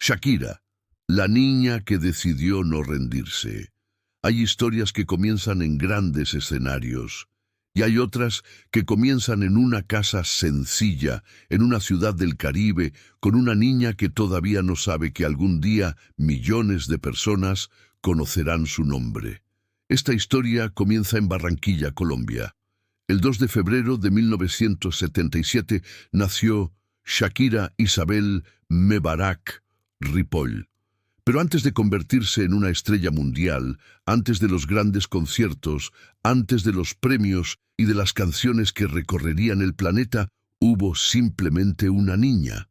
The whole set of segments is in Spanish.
Shakira, la niña que decidió no rendirse. Hay historias que comienzan en grandes escenarios y hay otras que comienzan en una casa sencilla, en una ciudad del Caribe, con una niña que todavía no sabe que algún día millones de personas conocerán su nombre. Esta historia comienza en Barranquilla, Colombia. El 2 de febrero de 1977 nació Shakira Isabel Mebarak Ripoll. Pero antes de convertirse en una estrella mundial, antes de los grandes conciertos, antes de los premios y de las canciones que recorrerían el planeta, hubo simplemente una niña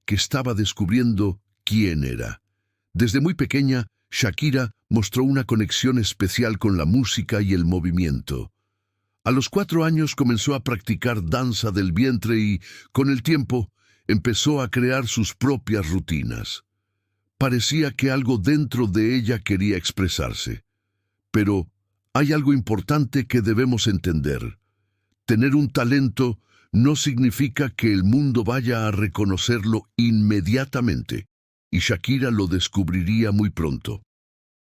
que estaba descubriendo quién era. Desde muy pequeña, Shakira mostró una conexión especial con la música y el movimiento. A los 4 años comenzó a practicar danza del vientre y, con el tiempo, empezó a crear sus propias rutinas. Parecía que algo dentro de ella quería expresarse. Pero hay algo importante que debemos entender. Tener un talento no significa que el mundo vaya a reconocerlo inmediatamente, y Shakira lo descubriría muy pronto.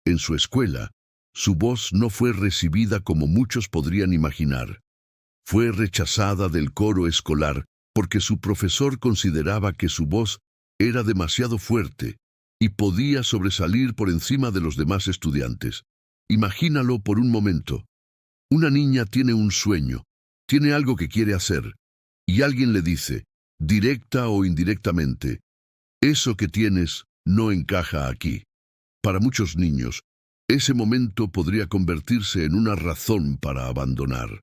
En su escuela, su voz no fue recibida como muchos podrían imaginar. Fue rechazada del coro escolar porque su profesor consideraba que su voz era demasiado fuerte y podía sobresalir por encima de los demás estudiantes. Imagínalo por un momento. Una niña tiene un sueño, tiene algo que quiere hacer, y alguien le dice, directa o indirectamente, eso que tienes no encaja aquí. Para muchos niños, ese momento podría convertirse en una razón para abandonar.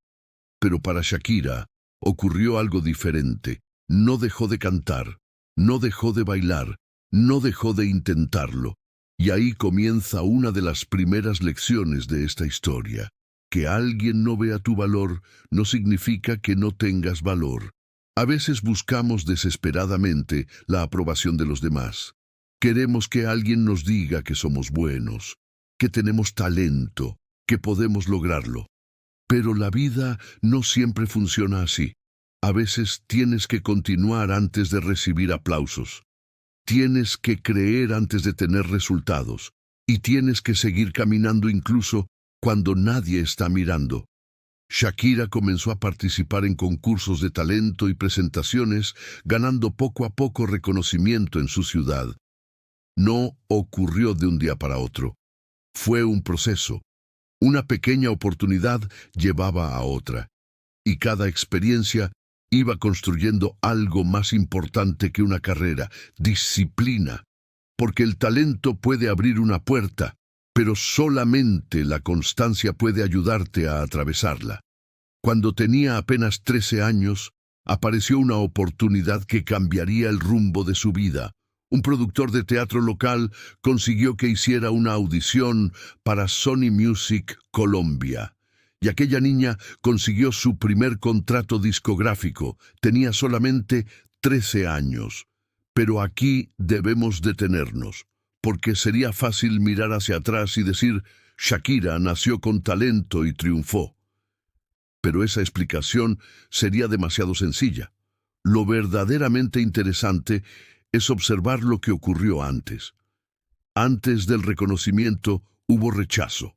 Pero para Shakira ocurrió algo diferente. No dejó de cantar, no dejó de bailar, no dejó de intentarlo. Y ahí comienza una de las primeras lecciones de esta historia. Que alguien no vea tu valor no significa que no tengas valor. A veces buscamos desesperadamente la aprobación de los demás. Queremos que alguien nos diga que somos buenos, que tenemos talento, que podemos lograrlo. Pero la vida no siempre funciona así. A veces tienes que continuar antes de recibir aplausos. Tienes que creer antes de tener resultados. Y tienes que seguir caminando incluso cuando nadie está mirando. Shakira comenzó a participar en concursos de talento y presentaciones, ganando poco a poco reconocimiento en su ciudad. No ocurrió de un día para otro. Fue un proceso. Una pequeña oportunidad llevaba a otra. Y cada experiencia iba construyendo algo más importante que una carrera, disciplina. Porque el talento puede abrir una puerta, pero solamente la constancia puede ayudarte a atravesarla. Cuando tenía apenas 13 años, apareció una oportunidad que cambiaría el rumbo de su vida. Un productor de teatro local consiguió que hiciera una audición para Sony Music Colombia. Y aquella niña consiguió su primer contrato discográfico. Tenía solamente 13 años. Pero aquí debemos detenernos, porque sería fácil mirar hacia atrás y decir, Shakira nació con talento y triunfó. Pero esa explicación sería demasiado sencilla. Lo verdaderamente interesante es observar lo que ocurrió antes. Antes del reconocimiento hubo rechazo.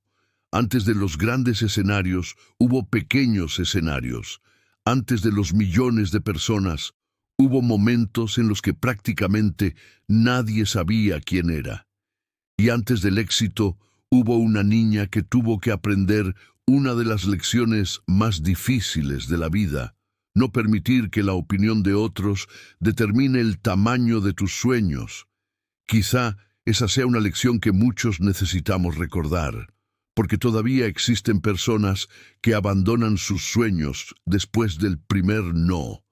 Antes de los grandes escenarios hubo pequeños escenarios. Antes de los millones de personas hubo momentos en los que prácticamente nadie sabía quién era. Y antes del éxito hubo una niña que tuvo que aprender una de las lecciones más difíciles de la vida. No permitir que la opinión de otros determine el tamaño de tus sueños. Quizá esa sea una lección que muchos necesitamos recordar, porque todavía existen personas que abandonan sus sueños después del primer no.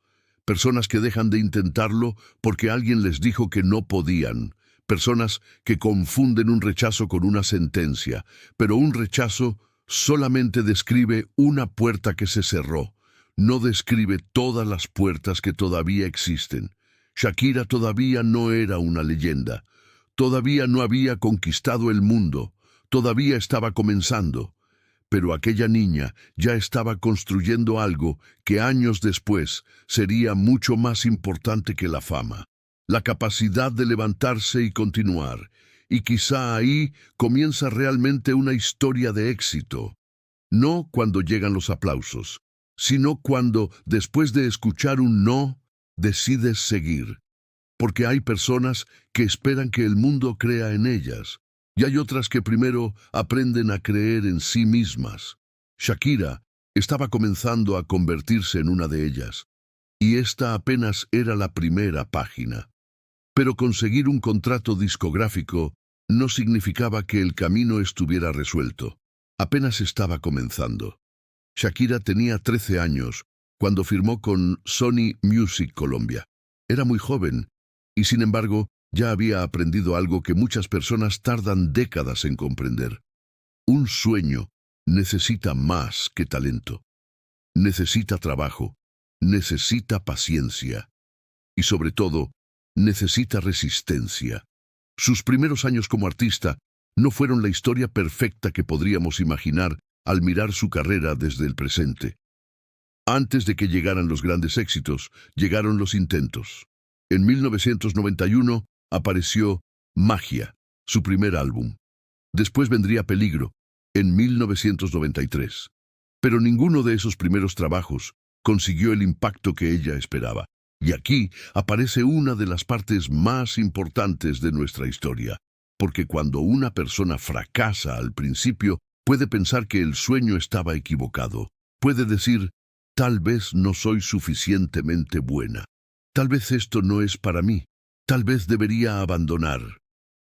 Personas que dejan de intentarlo porque alguien les dijo que no podían. Personas que confunden un rechazo con una sentencia, pero un rechazo solamente describe una puerta que se cerró. No describe todas las puertas que todavía existen. Shakira todavía no era una leyenda. Todavía no había conquistado el mundo. Todavía estaba comenzando. Pero aquella niña ya estaba construyendo algo que años después sería mucho más importante que la fama. la capacidad de levantarse y continuar. Y quizá ahí comienza realmente una historia de éxito. No cuando llegan los aplausos, sino cuando, después de escuchar un no, decides seguir. Porque hay personas que esperan que el mundo crea en ellas, y hay otras que primero aprenden a creer en sí mismas. Shakira estaba comenzando a convertirse en una de ellas, y esta apenas era la primera página. Pero conseguir un contrato discográfico no significaba que el camino estuviera resuelto. Apenas estaba comenzando. Shakira tenía 13 años cuando firmó con Sony Music Colombia. Era muy joven y, sin embargo, ya había aprendido algo que muchas personas tardan décadas en comprender. Un sueño necesita más que talento. Necesita trabajo, necesita paciencia y, sobre todo, necesita resistencia. Sus primeros años como artista no fueron la historia perfecta que podríamos imaginar al mirar su carrera desde el presente. Antes de que llegaran los grandes éxitos, llegaron los intentos. En 1991 apareció Magia, su primer álbum. Después vendría Peligro, en 1993. Pero ninguno de esos primeros trabajos consiguió el impacto que ella esperaba. Y aquí aparece una de las partes más importantes de nuestra historia, porque cuando una persona fracasa al principio, puede pensar que el sueño estaba equivocado. Puede decir, tal vez no soy suficientemente buena. Tal vez esto no es para mí. Tal vez debería abandonar.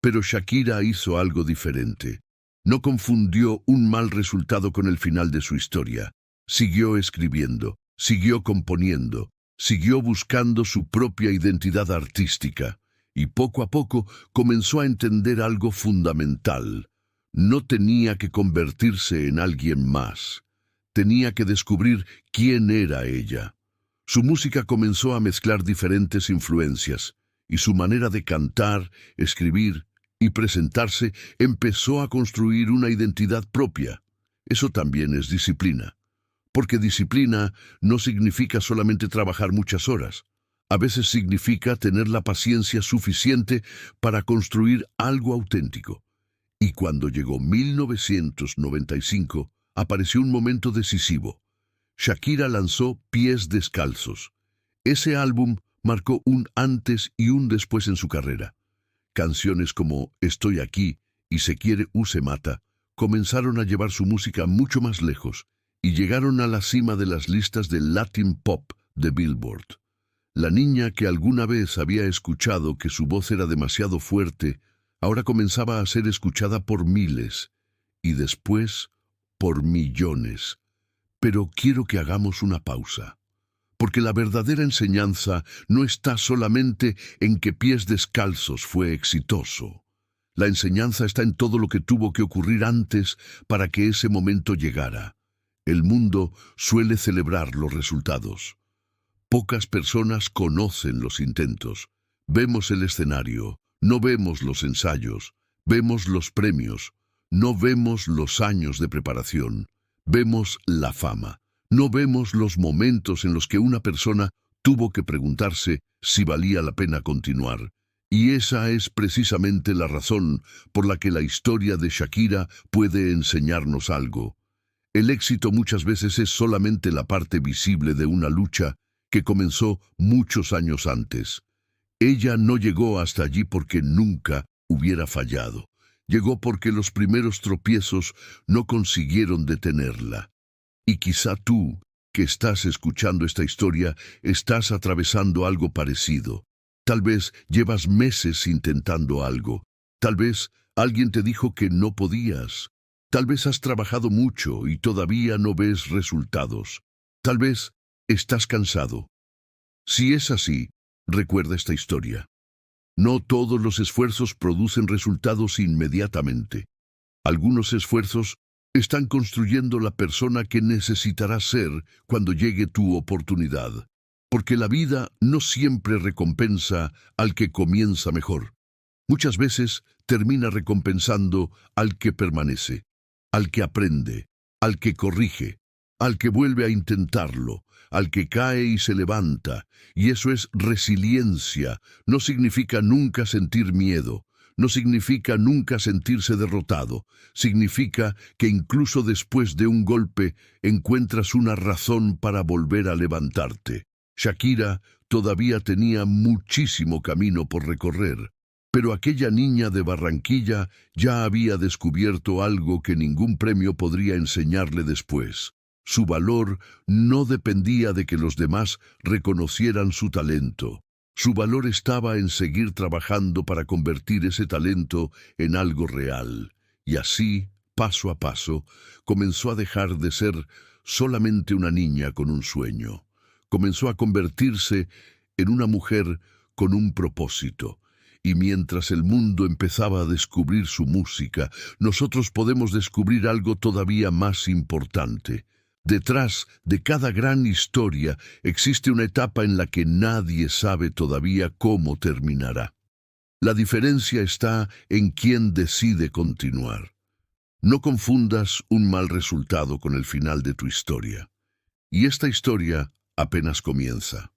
Pero Shakira hizo algo diferente. No confundió un mal resultado con el final de su historia. Siguió escribiendo, siguió componiendo, siguió buscando su propia identidad artística. Y poco a poco comenzó a entender algo fundamental. No tenía que convertirse en alguien más. Tenía que descubrir quién era ella. Su música comenzó a mezclar diferentes influencias, y su manera de cantar, escribir y presentarse empezó a construir una identidad propia. Eso también es disciplina. Porque disciplina no significa solamente trabajar muchas horas. A veces significa tener la paciencia suficiente para construir algo auténtico. Y cuando llegó 1995, apareció un momento decisivo. Shakira lanzó Pies Descalzos. Ese álbum marcó un antes y un después en su carrera. Canciones como Estoy aquí y Se quiere u se mata comenzaron a llevar su música mucho más lejos y llegaron a la cima de las listas de Latin Pop de Billboard. La niña que alguna vez había escuchado que su voz era demasiado fuerte, ahora comenzaba a ser escuchada por miles y después por millones. Pero quiero que hagamos una pausa, porque la verdadera enseñanza no está solamente en que Pies Descalzos fue exitoso. La enseñanza está en todo lo que tuvo que ocurrir antes para que ese momento llegara. El mundo suele celebrar los resultados. Pocas personas conocen los intentos. Vemos el escenario, no vemos los ensayos, vemos los premios, no vemos los años de preparación, vemos la fama. No vemos los momentos en los que una persona tuvo que preguntarse si valía la pena continuar. Y esa es precisamente la razón por la que la historia de Shakira puede enseñarnos algo. El éxito muchas veces es solamente la parte visible de una lucha que comenzó muchos años antes. Ella no llegó hasta allí porque nunca hubiera fallado. Llegó porque los primeros tropiezos no consiguieron detenerla. Y quizá tú, que estás escuchando esta historia, estás atravesando algo parecido. Tal vez llevas meses intentando algo. Tal vez alguien te dijo que no podías. Tal vez has trabajado mucho y todavía no ves resultados. Tal vez estás cansado. Si es así, recuerda esta historia. No todos los esfuerzos producen resultados inmediatamente. Algunos esfuerzos están construyendo la persona que necesitarás ser cuando llegue tu oportunidad. Porque la vida no siempre recompensa al que comienza mejor. Muchas veces termina recompensando al que permanece, al que aprende, al que corrige, al que vuelve a intentarlo, al que cae y se levanta. Y eso es resiliencia. No significa nunca sentir miedo. No significa nunca sentirse derrotado. Significa que incluso después de un golpe encuentras una razón para volver a levantarte. Shakira todavía tenía muchísimo camino por recorrer, pero aquella niña de Barranquilla ya había descubierto algo que ningún premio podría enseñarle después. Su valor no dependía de que los demás reconocieran su talento. Su valor estaba en seguir trabajando para convertir ese talento en algo real. Y así, paso a paso, comenzó a dejar de ser solamente una niña con un sueño. Comenzó a convertirse en una mujer con un propósito. Y mientras el mundo empezaba a descubrir su música, nosotros podemos descubrir algo todavía más importante. Detrás de cada gran historia existe una etapa en la que nadie sabe todavía cómo terminará. La diferencia está en quién decide continuar. No confundas un mal resultado con el final de tu historia. Y esta historia apenas comienza.